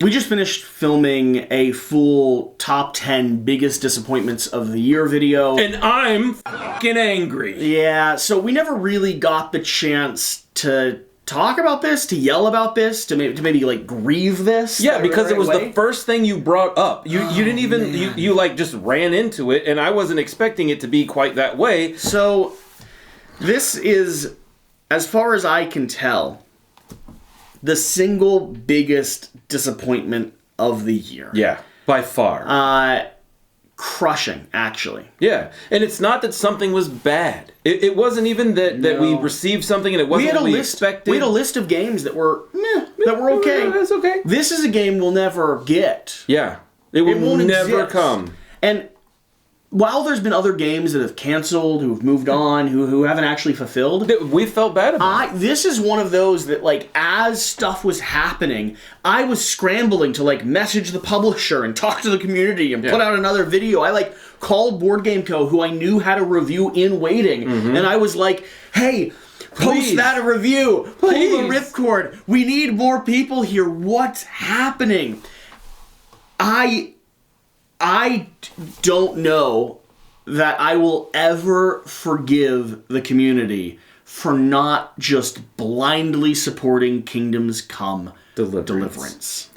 We just finished filming a full top 10 biggest disappointments of the year video. And I'm fucking angry. Yeah, so we never really got the chance to talk about this, to yell about this, to maybe like grieve this. Yeah, because it was the first thing you brought up. You didn't even, you like just ran into it, and I wasn't expecting it to be quite that way. So this is, as far as I can tell, the single biggest disappointment of the year. Yeah, by far. Crushing, actually. Yeah, and it's not that something was bad. It wasn't even that we received something and it wasn't what we expected. We had a list of games that were okay. Yeah, that's okay. This is a game we'll never get. Yeah, it will never exist. come. And while there's been other games that have canceled, who've moved on, who haven't actually fulfilled, we felt bad about it. This is one of those that, like, as stuff was happening, I was scrambling to, like, message the publisher and talk to the community and put out another video. I, like, called Boardgame.Co, who I knew had a review in waiting, and I was like, hey, post that a review. Please. Pull the ripcord. We need more people here. What's happening? I don't know that I will ever forgive the community for not just blindly supporting Kingdoms Come Deliverance.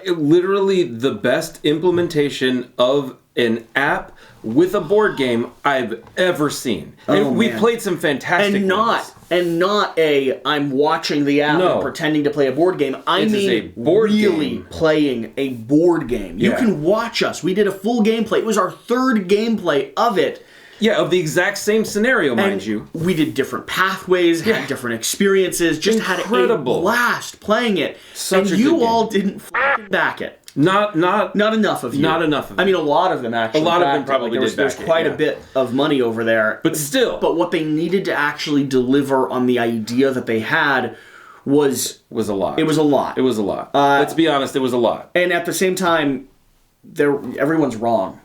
Literally the best implementation of an app with a board game I've ever seen. And we've played some fantastic ones. And not I'm watching the app and pretending to play a board game. I mean really playing a board game. You can watch us. We did a full gameplay. It was our third gameplay of it. Yeah, of the exact same scenario, mind you. We did different pathways, had different experiences, just had a blast playing it. And you all didn't f***ing back it. Not enough of you. Not enough of you. I mean, a lot of them actually. A lot of them probably did. There's quite a bit of money over there. But still. But what they needed to actually deliver on the idea that they had was a lot. It was a lot. It was a lot. Let's be honest, it was a lot. And at the same time, everyone's wrong.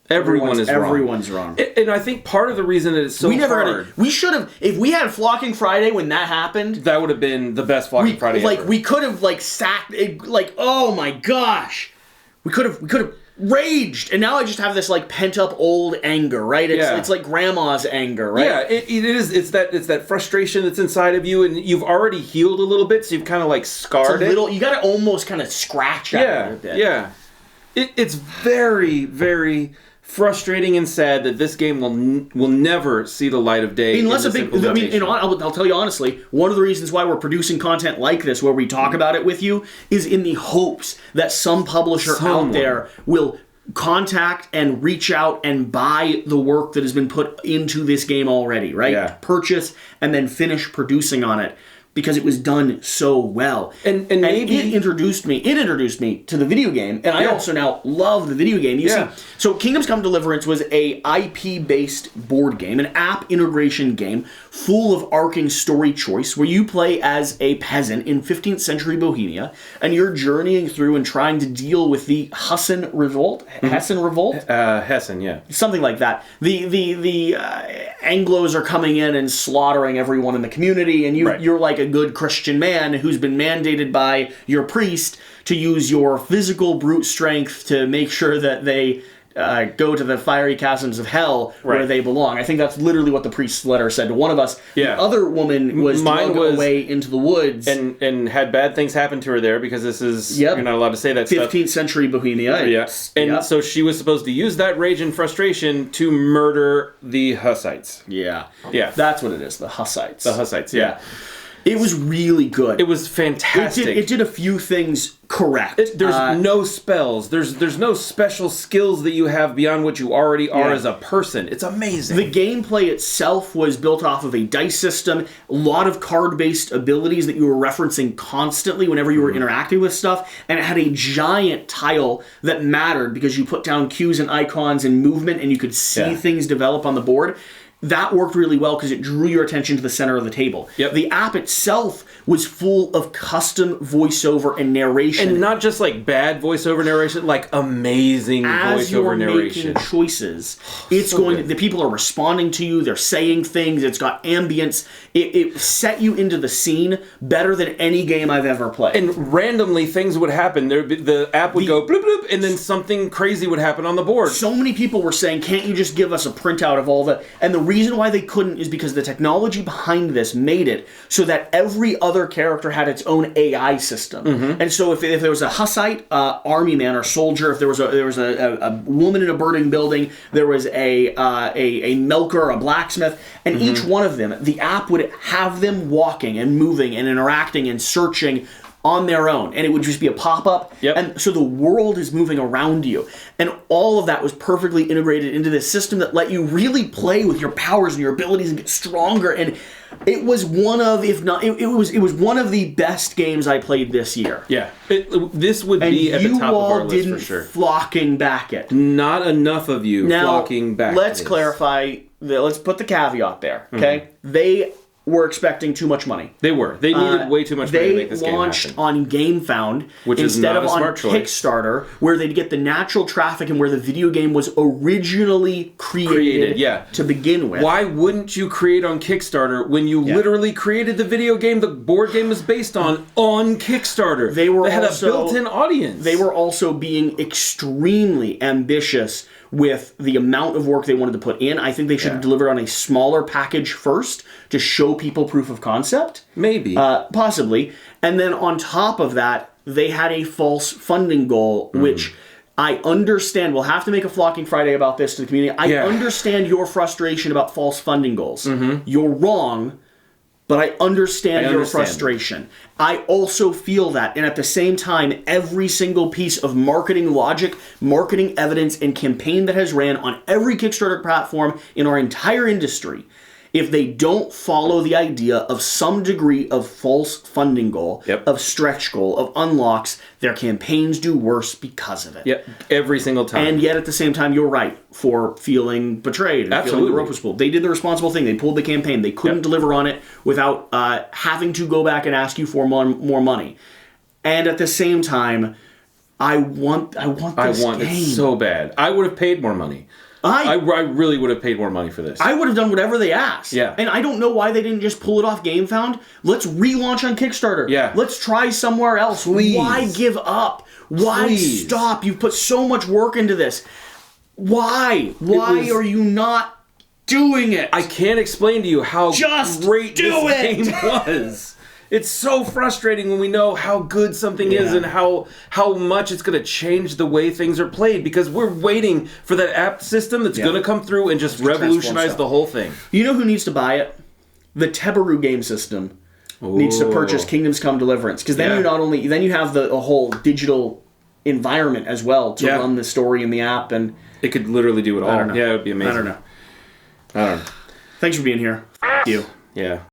Everyone's wrong. And I think part of the reason that it's so hard... We should have... If we had Flocking Friday when that happened... That would have been the best Flocking Friday ever. We could have, sacked... oh my gosh! We could have raged! And now I just have this, pent-up old anger, right? It's like grandma's anger, right? Yeah, it is. It's that frustration that's inside of you, and you've already healed a little bit, so you've kind of, scarred it. You gotta almost kind of scratch at it a bit. Yeah. It's very, very... frustrating and sad that this game will never see the light of day. I'll tell you honestly, one of the reasons why we're producing content like this, where we talk about it with you, is in the hopes that some publisher out there will contact and reach out and buy the work that has been put into this game already, right? Yeah. Purchase and then finish producing on it. Because it was done so well. And maybe it introduced me to the video game, and I also now love the video game. You see, so Kingdoms Come Deliverance was a IP-based board game, an app integration game full of arcing story choice, where you play as a peasant in 15th century Bohemia, and you're journeying through and trying to deal with the Hessen Revolt? Hessen Revolt? Hessen, yeah. Something like that. The Anglos are coming in and slaughtering everyone in the community, and you're like a good Christian man who's been mandated by your priest to use your physical brute strength to make sure that they go to the fiery chasms of hell where they belong. I think that's literally what the priest's letter said to one of us. Yeah. The other woman was dragged away into the woods. And had bad things happen to her there, because this is... You're not allowed to say that 15th century Bohemia. So she was supposed to use that rage and frustration to murder the Hussites. Yeah. Yeah. That's what it is, the Hussites. The Hussites, yeah. It was really good. It was fantastic. It did a few things correct. There's no spells. There's no special skills that you have beyond what you already are as a person. It's amazing. The gameplay itself was built off of a dice system, a lot of card-based abilities that you were referencing constantly whenever you were interacting with stuff, and it had a giant tile that mattered because you put down cues and icons and movement, and you could see things develop on the board. That worked really well because it drew your attention to the center of the table. Yep. The app itself was full of custom voiceover and narration. And not just like bad voiceover narration, like amazing voiceover narration. Making choices, it's so going. The people are responding to you. They're saying things. It's got ambience. It set you into the scene better than any game I've ever played. And randomly things would happen. The app would go bloop bloop, and then something crazy would happen on the board. So many people were saying, "Can't you just give us a printout of all the?" And the reason why they couldn't is because the technology behind this made it so that every other character had its own AI system. And so if there was a Hussite army man or soldier, if there was a woman in a burning building, there was a milker, a blacksmith, and each one of them, the app would have them walking and moving and interacting and searching on their own, and it would just be a pop-up. And so the world is moving around you, and all of that was perfectly integrated into this system that let you really play with your powers and your abilities and get stronger. And it was one of, if not, it was one of the best games I played this year. This would be at the top of our list for sure. Flocking back it. Not enough of you flocking back. Let's clarify. Let's put the caveat there. Okay, they were expecting too much money. They were. They needed way too much money to make this game happen. They launched on GameFound which instead is not of a on smart choice. Kickstarter, where they'd get the natural traffic and where the video game was originally created to begin with. Why wouldn't you create on Kickstarter when you literally created the video game the board game is based on Kickstarter? They had a built-in audience. They were also being extremely ambitious with the amount of work they wanted to put in. I think they should have delivered on a smaller package first to show people proof of concept. Maybe. Possibly. And then on top of that, they had a false funding goal, which I understand. We'll have to make a Flocking Friday about this to the community. I understand your frustration about false funding goals. You're wrong, but I understand your frustration. I also feel that, and at the same time, every single piece of marketing logic, marketing evidence, and campaign that has ran on every Kickstarter platform in our entire industry, if they don't follow the idea of some degree of false funding goal, of stretch goal, of unlocks, their campaigns do worse because of it. Every single time. And yet at the same time, you're right for feeling betrayed and feeling the rope was pulled. They did the responsible thing. They pulled the campaign. They couldn't deliver on it without having to go back and ask you for more money. And at the same time, I want this game. It so bad. I would have paid more money. I really would have paid more money for this. I would have done whatever they asked. And I don't know why they didn't just pull it off GameFound. Let's relaunch on Kickstarter. Let's try somewhere else. Please. Why give up? Why stop? You've put so much work into this. Why? Why are you not doing it? I can't explain to you how great this game was. It's so frustrating when we know how good something is and how much it's going to change the way things are played, because we're waiting for that app system that's going to come through and just revolutionize the whole thing. You know who needs to buy it? The Tebaru game system needs to purchase Kingdoms Come Deliverance, because then you have the whole digital environment as well to run the story in the app, and it could literally do it all. I don't know. Yeah, it would be amazing. I don't know. Thanks for being here. F*** you. Yeah.